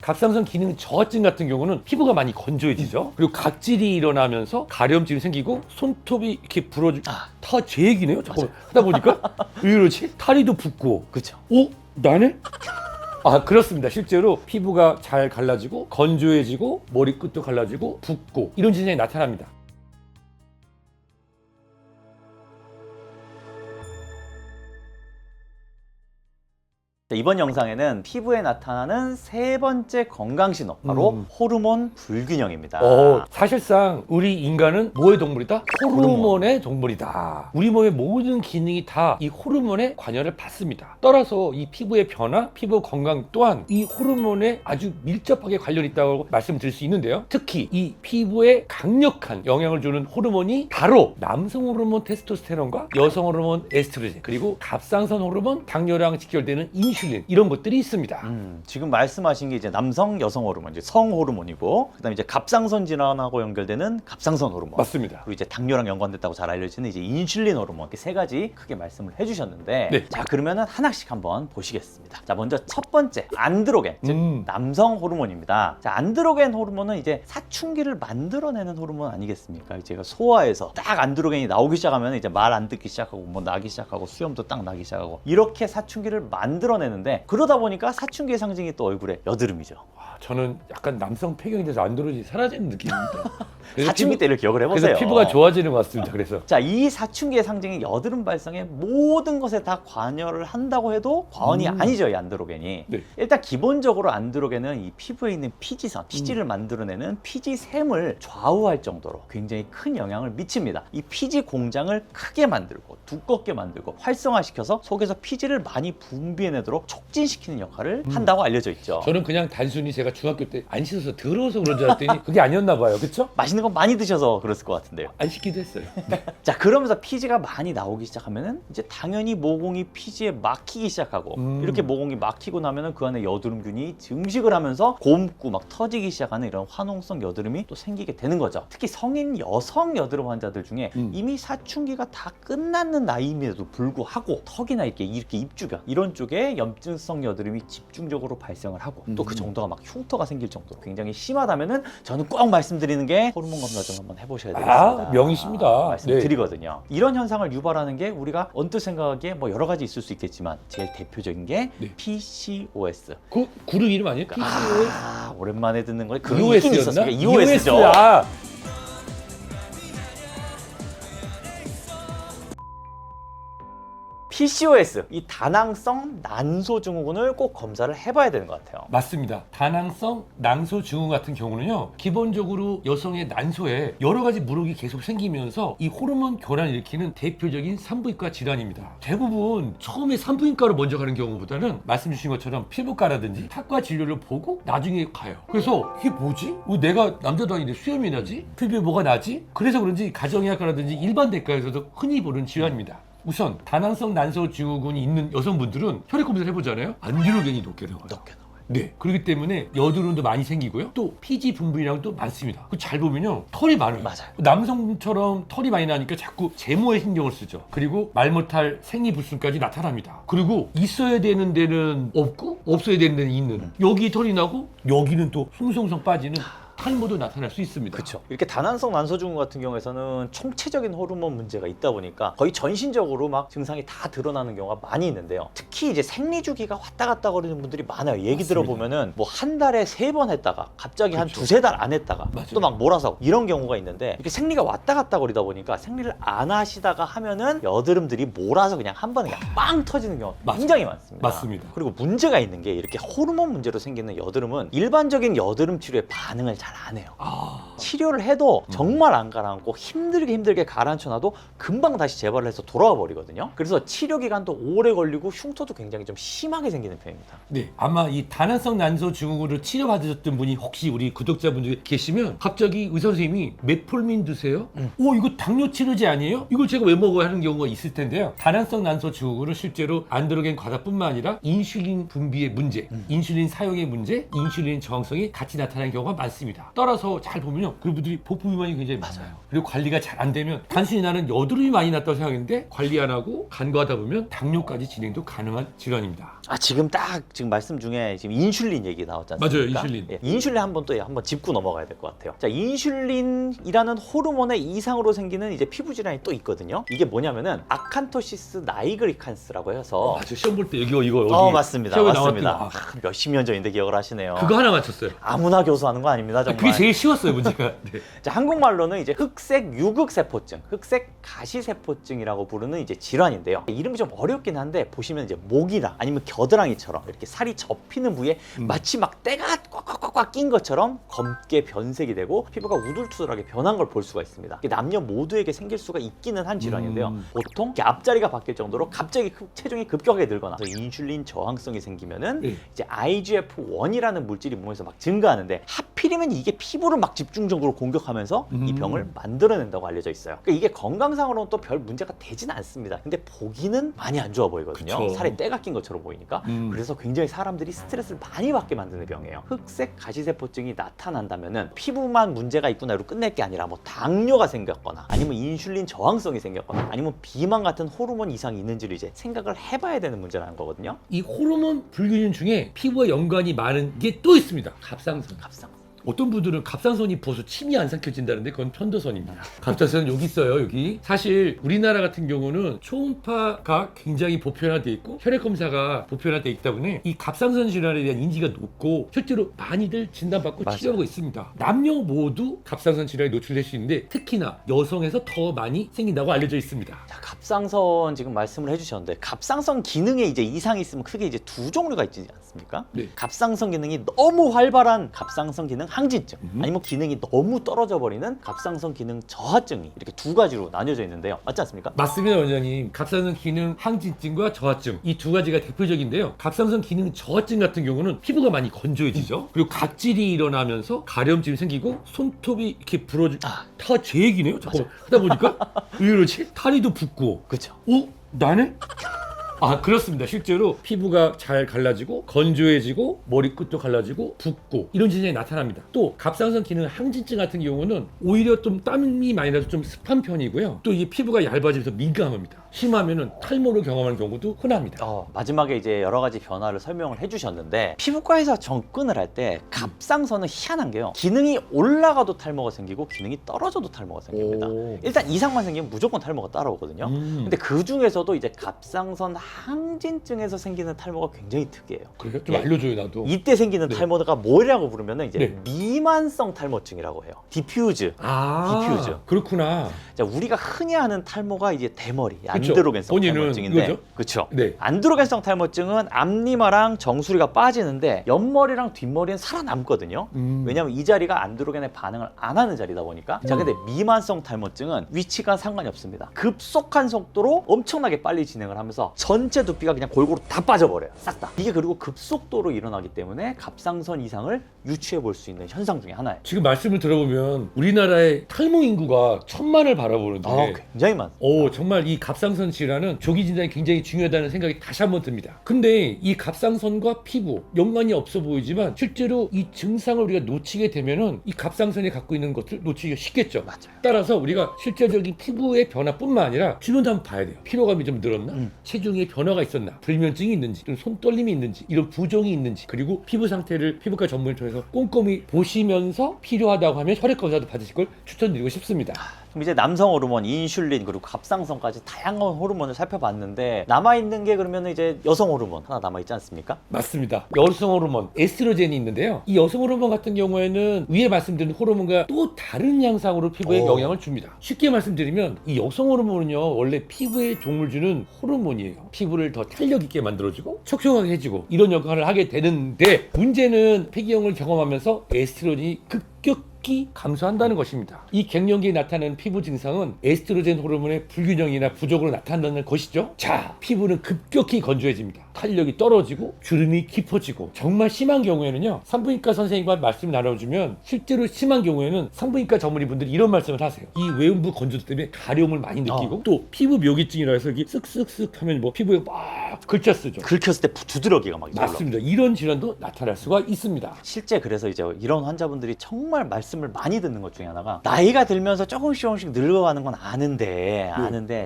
갑상선 기능 저하증 같은 경우는 피부가 많이 건조해지죠. 그리고 각질이 일어나면서 가려움증이 생기고 손톱이 이렇게 부러지고 다 제 얘기네요. 잠깐 하다 보니까 왜 이러지? 다리도 붓고. 그렇죠. 나네? 그렇습니다. 실제로 피부가 잘 갈라지고 건조해지고 머리끝도 갈라지고 붓고 이런 증상이 나타납니다. 이번 영상에는 피부에 나타나는 세 번째 건강신호, 바로 호르몬 불균형입니다. 사실상 우리 인간은 뭐의 동물이다? 호르몬의 동물이다. 우리 몸의 모든 기능이 다 이 호르몬의 관여를 받습니다. 따라서 이 피부의 변화, 피부 건강 또한 이 호르몬에 아주 밀접하게 관련이 있다고 말씀드릴 수 있는데요. 특히 이 피부에 강력한 영향을 주는 호르몬이 바로 남성 호르몬 테스토스테론과 여성 호르몬 에스트로겐, 그리고 갑상선 호르몬, 당뇨랑 직결되는 인슐린, 이런 것들이 있습니다. 지금 말씀하신 게 이제 남성, 여성 호르몬, 이제 성 호르몬이고, 그다음에 이제 갑상선 질환하고 연결되는 갑상선 호르몬. 맞습니다. 그리고 이제 당뇨랑 연관됐다고 잘 알려지는 이제 인슐린 호르몬, 이렇게 세 가지 크게 말씀을 해주셨는데, 네. 자 그러면은 하나씩 한번 보시겠습니다. 자 먼저 첫 번째 안드로겐, 즉 남성 호르몬입니다. 자 안드로겐 호르몬은 이제 사춘기를 만들어내는 호르몬 아니겠습니까? 제가 소아에서 딱 안드로겐이 나오기 시작하면 이제 말 안 듣기 시작하고 뭐 나기 시작하고 수염도 딱 나기 시작하고 이렇게 사춘기를 만들어내는데, 그러다 보니까 사춘기의 상징이 또 얼굴에 여드름이죠. 저는 약간 남성 폐경이 돼서 안드로겐이 사라지는 느낌입니다. 사춘기 때를 기억을 해보세요. 그래서 피부가 좋아지는 것 같습니다. 그래서 자, 이 사춘기의 상징인 여드름 발생에 모든 것에 다 관여를 한다고 해도 과언이 아니죠, 이 안드로겐이. 네. 일단 기본적으로 안드로겐은 이 피부에 있는 피지선, 피지를 만들어내는 피지샘을 좌우할 정도로 굉장히 큰 영향을 미칩니다. 이 피지 공장을 크게 만들고 두껍게 만들고 활성화시켜서 속에서 피지를 많이 분비해내도록 촉진시키는 역할을 한다고 알려져 있죠. 저는 그냥 단순히 제가 중학교 때 안 씻어서 더러워서 그런 줄 알았더니 그게 아니었나 봐요. 그렇죠? 맛있는 거 많이 드셔서 그랬을 것 같은데요. 안 씻기도 했어요. 자, 그러면서 피지가 많이 나오기 시작하면은 이제 당연히 모공이 피지에 막히기 시작하고, 이렇게 모공이 막히고 나면은 그 안에 여드름균이 증식을 하면서 곰고 막 터지기 시작하는 이런 화농성 여드름이 또 생기게 되는 거죠. 특히 성인 여성 여드름 환자들 중에 이미 사춘기가 다 끝났는 나이임에도 불구하고 턱이나 이렇게 입 주변 이런 쪽에 염증성 여드름이 집중적으로 발생을 하고, 또 그 정도가 막 흉터가 생길 정도로 굉장히 심하다면은 저는 꼭 말씀드리는 게 호르몬 검사 좀 한번 해보셔야 되겠습니다. 명이십니다. 말씀드리거든요. 이런 현상을 유발하는 게 우리가 언뜻 생각하기에 뭐 여러 가지 있을 수 있겠지만 제일 대표적인 게 PCOS. 그 그룹 이름 아니에요? PCOS? 오랜만에 듣는 거예요. 그 EOS였나? EOS죠. PCOS, 이 다낭성 난소 증후군을 꼭 검사를 해봐야 되는 것 같아요. 맞습니다. 다낭성 난소 증후군 같은 경우는요, 기본적으로 여성의 난소에 여러 가지 물혹이 계속 생기면서 이 호르몬 교란을 일으키는 대표적인 산부인과 질환입니다. 대부분 처음에 산부인과로 먼저 가는 경우보다는 말씀 주신 것처럼 피부과라든지 탁과 진료를 보고 나중에 가요. 그래서 이게 뭐지? 왜 내가 남자도 아닌데 수염이 나지? 피부에 뭐가 나지? 그래서 그런지 가정의학과라든지 일반 대과에서도 흔히 보는 질환입니다. 우선 다낭성 난소 증후군이 있는 여성분들은 혈액 검사를 해보잖아요. 안드로겐이 높게 나와요. 네, 그렇기 때문에 여드름도 많이 생기고요. 또 피지 분비량도 많습니다. 잘 보면요, 털이 많아요. 맞아요. 남성처럼 털이 많이 나니까 자꾸 제모에 신경을 쓰죠. 그리고 말 못할 생리불순까지 나타납니다. 그리고 있어야 되는 데는 없고 없어야 되는 데는 있는, 여기 털이 나고 여기는 또 숭숭숭 빠지는 탈모도 나타날 수 있습니다. 그렇죠. 이렇게 다낭성 난소 증후군 같은 경우에서는 총체적인 호르몬 문제가 있다 보니까 거의 전신적으로 막 증상이 다 드러나는 경우가 많이 있는데요. 특히 이제 생리 주기가 왔다 갔다 거리는 분들이 많아요. 얘기 들어보면은 뭐 한 달에 3번 했다가 갑자기 한 그렇죠. 두세 달 안 했다가 맞아요. 또 막 몰아서 이런 경우가 있는데, 이렇게 생리가 왔다 갔다 거리다 보니까 생리를 안 하시다가 하면은 여드름들이 몰아서 그냥 한 번에 그냥 빵 터지는 경우가 굉장히 많습니다. 맞습니다. 그리고 문제가 있는 게, 이렇게 호르몬 문제로 생기는 여드름은 일반적인 여드름 치료에 반응을 잘 안 해요. 치료를 해도 정말 안 가라앉고 힘들게 가라앉혀놔도 금방 다시 재발을 해서 돌아와 버리거든요. 그래서 치료 기간도 오래 걸리고 흉터도 굉장히 좀 심하게 생기는 편입니다. 네, 아마 이 다낭성 난소 증후군을 치료받으셨던 분이 혹시 우리 구독자분들 계시면 갑자기 의사 선생님이 메폴민 드세요? 이거 당뇨 치료제 아니에요? 이걸 제가 왜 먹어야 하는 경우가 있을 텐데요. 다낭성 난소 증후군은 실제로 안드로겐 과다뿐만 아니라 인슐린 분비의 문제, 인슐린 사용의 문제, 인슐린 저항성이 같이 나타나는 경우가 많습니다. 합니다. 따라서 잘 보면요, 그분들이 복부 비만이 굉장히 많아요. 그리고 관리가 잘 안 되면 단순히 나는 여드름이 많이 났다고 생각했는데 관리 안 하고 간과하다 보면 당뇨까지 진행도 가능한 질환입니다. 지금 말씀 중에 지금 인슐린 얘기 나왔지 않습니까? 맞아요, 인슐린. 예, 인슐린 한번 짚고 넘어가야 될 것 같아요. 자, 인슐린이라는 호르몬의 이상으로 생기는 이제 피부 질환이 또 있거든요. 이게 뭐냐면은 아칸토시스 나이그리칸스라고 해서 맞아, 시험 볼 때 이거 여기 맞습니다. 시험에 맞습니다. 나왔던 거. 몇십 년 전인데 기억을 하시네요. 그거 하나 맞췄어요. 아무나 교수하는 거 아닙니다, 정말. 그게 제일 쉬웠어요, 문제가. 네. 자, 한국말로는 이제 흑색 유극세포증, 흑색 가시세포증이라고 부르는 이제 질환인데요. 이름이 좀 어렵긴 한데 보시면 이제 목이나 아니면 겨드랑이처럼 이렇게 살이 접히는 부위에 마치 막 때가 꽉꽉꽉꽉 낀 것처럼 검게 변색이 되고 피부가 우둘투둘하게 변한 걸 볼 수가 있습니다. 이게 남녀 모두에게 생길 수가 있기는 한 질환인데요. 보통 이렇게 앞자리가 바뀔 정도로 갑자기 체중이 급격하게 늘거나 인슐린 저항성이 생기면은 네. 이제 IGF-1이라는 물질이 몸에서 막 증가하는데 하필이면 이게 피부를 막 집중적으로 공격하면서 이 병을 만들어낸다고 알려져 있어요. 그러니까 이게 건강상으로는 또 별 문제가 되진 않습니다. 근데 보기는 많이 안 좋아 보이거든요. 그쵸. 살에 때가 낀 것처럼 보이니까. 그래서 굉장히 사람들이 스트레스를 많이 받게 만드는 병이에요. 흑색 가시세포증이 나타난다면은 피부만 문제가 있구나로 끝낼 게 아니라 뭐 당뇨가 생겼거나 아니면 인슐린 저항성이 생겼거나 아니면 비만 같은 호르몬 이상이 있는지를 이제 생각을 해봐야 되는 문제라는 거거든요. 이 호르몬 불균형 중에 피부와 연관이 많은 게 또 있습니다. 갑상선. 어떤 분들은 갑상선이 부어서 침이 안 삼켜진다는데 그건 편도선입니다. 갑상선은 여기 있어요, 여기. 사실 우리나라 같은 경우는 초음파가 굉장히 보편화되어 있고 혈액 검사가 보편화되어 있기 때문에 이 갑상선 질환에 대한 인지가 높고 실제로 많이들 진단받고 맞아요. 치료하고 있습니다. 남녀 모두 갑상선 질환에 노출될 수 있는데 특히나 여성에서 더 많이 생긴다고 알려져 있습니다. 자, 갑상선 지금 말씀을 해주셨는데 갑상선 기능에 이제 이상이 있으면 크게 이제 두 종류가 있지 않습니까? 네. 갑상선 기능이 너무 활발한 갑상선 기능 항진증 아니면 기능이 너무 떨어져 버리는 갑상선 기능 저하증이 이렇게 두 가지로 나뉘어져 있는데요. 맞지 않습니까? 맞습니다, 원장님. 갑상선 기능 항진증과 저하증 이 두 가지가 대표적인데요. 갑상선 기능 저하증 같은 경우는 피부가 많이 건조해지죠. 그리고 각질이 일어나면서 가려움증이 생기고 손톱이 이렇게 부러지고 다 제 얘기네요. 잠깐만 하다 보니까 왜 이러지? 다리도 붓고. 그렇죠. 나네? 그렇습니다. 실제로 피부가 잘 갈라지고 건조해지고 머리끝도 갈라지고 붓고 이런 증상이 나타납니다. 또 갑상선 기능 항진증 같은 경우는 오히려 좀 땀이 많이 나서 좀 습한 편이고요. 또 이게 피부가 얇아지면서 민감합니다. 심하면은 탈모를 경험하는 경우도 흔합니다. 마지막에 이제 여러 가지 변화를 설명을 해주셨는데 피부과에서 접근을 할 때 갑상선은 희한한 게요. 기능이 올라가도 탈모가 생기고 기능이 떨어져도 탈모가 생깁니다. 일단 이상만 생기면 무조건 탈모가 따라오거든요. 근데 그 중에서도 이제 갑상선 항진증에서 생기는 탈모가 굉장히 특이해요. 그래요? 좀 알려줘요, 나도. 이때 생기는 네. 탈모가 뭐라고 부르면 이제 네. 미만성 탈모증이라고 해요. 디퓨즈. 디퓨즈. 그렇구나. 자, 우리가 흔히 아는 탈모가 이제 대머리, 그쵸. 안드로겐성 본인은 탈모증인데, 이거죠? 그렇죠. 네. 안드로겐성 탈모증은 앞니마랑 정수리가 빠지는데 옆머리랑 뒷머리는 살아남거든요. 왜냐하면 이 자리가 안드로겐의 반응을 안 하는 자리다 보니까. 자, 근데 미만성 탈모증은 위치가 상관이 없습니다. 급속한 속도로 엄청나게 빨리 진행을 하면서 전체 두피가 그냥 골고루 다 빠져버려요. 싹 다. 이게 그리고 급속도로 일어나기 때문에 갑상선 이상을 유추해 볼 수 있는 현상 중에 하나예요. 지금 말씀을 들어보면 우리나라의 탈모 인구가 1000만을 바라보는데 굉장히 많습니다. 정말 이 갑상선 질환은 조기 진단이 굉장히 중요하다는 생각이 다시 한번 듭니다. 근데 이 갑상선과 피부 연관이 없어 보이지만 실제로 이 증상을 우리가 놓치게 되면은 이 갑상선이 갖고 있는 것을 놓치기가 쉽겠죠. 맞아요. 따라서 우리가 실제적인 피부의 변화뿐만 아니라 주변도 한번 봐야 돼요. 피로감이 좀 늘었나? 체중에 변화가 있었나? 불면증이 있는지, 또 손떨림이 있는지, 이런 부종이 있는지, 그리고 피부 상태를 피부과 전문을 통해서 꼼꼼히 보시면서 필요하다고 하면 혈액 검사도 받으실 걸 추천드리고 싶습니다. 그럼 이제 남성 호르몬, 인슐린 그리고 갑상선까지 다양한 호르몬을 살펴봤는데 남아있는 게 그러면 이제 여성 호르몬 하나 남아있지 않습니까? 맞습니다. 여성 호르몬 에스트로겐이 있는데요. 이 여성 호르몬 같은 경우에는 위에 말씀드린 호르몬과 또 다른 양상으로 피부에 영향을 줍니다. 쉽게 말씀드리면 이 여성 호르몬은요, 원래 피부에 도움을 주는 호르몬이에요. 피부를 더 탄력 있게 만들어주고 촉촉하게 해주고 이런 역할을 하게 되는데 문제는 폐기형을 경험하면서 에스트로겐이 급격히 급격히 감소한다는 것입니다. 이 갱년기에 나타나는 피부 증상은 에스트로겐 호르몬의 불균형이나 부족으로 나타난다는 것이죠. 자, 피부는 급격히 건조해집니다. 탄력이 떨어지고 주름이 깊어지고, 정말 심한 경우에는요, 산부인과 선생님과 말씀 나눠주면 실제로 심한 경우에는 산부인과 전문의분들이 이런 말씀을 하세요. 이 외음부 건조 때문에 가려움을 많이 느끼고 또 피부 묘기증이라 해서 이렇게 쓱쓱쓱 하면 뭐 피부에 막 긁혔쓰죠. 긁혔을 때 두드러기가 막 올라오고. 맞습니다. 이런 질환도 나타날 수가 있습니다. 실제 그래서 이제 이런 환자분들이 정말 말씀을 많이 듣는 것 중에 하나가, 나이가 들면서 조금씩 늙어가는 건 아는데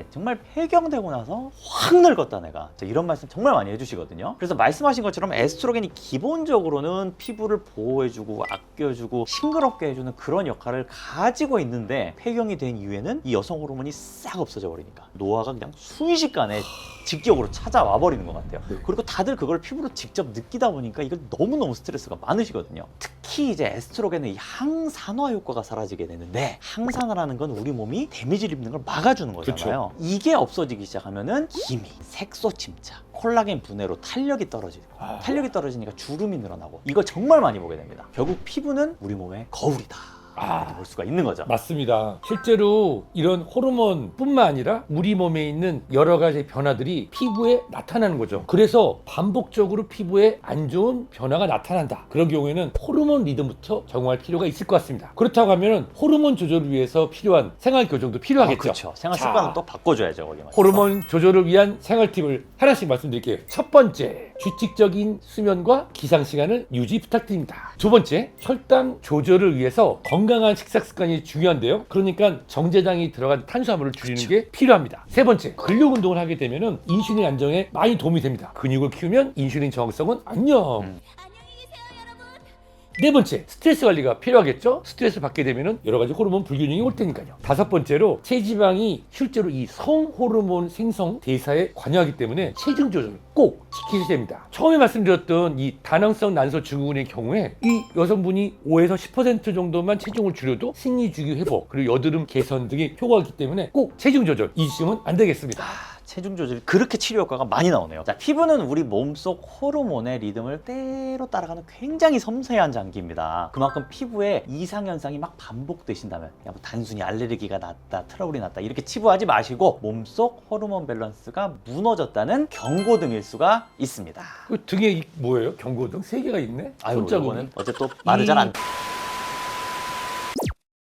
정말 폐경되고 나서 확 늙었다 내가. 이런 말씀 정말 많이 해주시거든요. 그래서 말씀하신 것처럼 에스트로겐이 기본적으로는 피부를 보호해주고 아껴주고 싱그럽게 해주는 그런 역할을 가지고 있는데, 폐경이 된 이후에는 이 여성 호르몬이 싹 없어져 버리니까 노화가 그냥 순식간에 직격으로 찾아와 버리는 것 같아요. 그리고 다들 그걸 피부로 직접 느끼다 보니까 이건 너무너무 스트레스가 많으시거든요. 특히 이제 에스트로겐의 이 항산화 효과가 사라지게 되는데, 항산화라는 건 우리 몸이 데미지를 입는 걸 막아주는 거잖아요. 그쵸. 이게 없어지기 시작하면은 기미, 색소 침착, 콜라겐 분해로 탄력이 떨어지고, 탄력이 떨어지니까 주름이 늘어나고, 이거 정말 많이 보게 됩니다. 결국 피부는 우리 몸의 거울이다, 이렇게 볼 수가 있는 거죠. 맞습니다. 실제로 이런 호르몬뿐만 아니라 우리 몸에 있는 여러 가지 변화들이 피부에 나타나는 거죠. 그래서 반복적으로 피부에 안 좋은 변화가 나타난다. 그런 경우에는 호르몬 리듬부터 적응할 필요가 있을 것 같습니다. 그렇다고 하면 호르몬 조절을 위해서 필요한 생활 교정도 필요하겠죠. 그렇죠. 생활 습관은 또 바꿔줘야죠, 거기 맞춰서. 호르몬 조절을 위한 생활 팁을 하나씩 말씀드릴게요. 첫 번째, 규칙적인 수면과 기상 시간을 유지 부탁드립니다. 두 번째, 혈당 조절을 위해서 건강한 식사 습관이 중요한데요. 그러니까 정제당이 들어간 탄수화물을 줄이는 게 필요합니다. 세 번째, 근력 운동을 하게 되면 인슐린 안정에 많이 도움이 됩니다. 근육을 키우면 인슐린 저항성은 안녕. 네 번째, 스트레스 관리가 필요하겠죠. 스트레스 받게 되면 여러 가지 호르몬 불균형이 올 테니까요. 다섯 번째로, 체지방이 실제로 이 성호르몬 생성 대사에 관여하기 때문에 체중 조절 꼭 지키셔야 됩니다. 처음에 말씀드렸던 이 다낭성 난소 증후군의 경우에 이 여성분이 5에서 10% 정도만 체중을 줄여도 생리 주기 회복, 그리고 여드름 개선 등의 효과가 있기 때문에 꼭 체중 조절 잊으시면 안 되겠습니다. 체중 조절이 그렇게 치료 효과가 많이 나오네요. 자, 피부는 우리 몸속 호르몬의 리듬을 때로 따라가는 굉장히 섬세한 장기입니다. 그만큼 피부에 이상 현상이 막 반복되신다면, 그냥 뭐 단순히 알레르기가 났다, 트러블이 났다 이렇게 치부하지 마시고 몸속 호르몬 밸런스가 무너졌다는 경고등일 수가 있습니다. 그 등에 뭐예요? 경고등 3개가 있네? 아유, 손자국이. 이거는 어제 또 말을 잘 안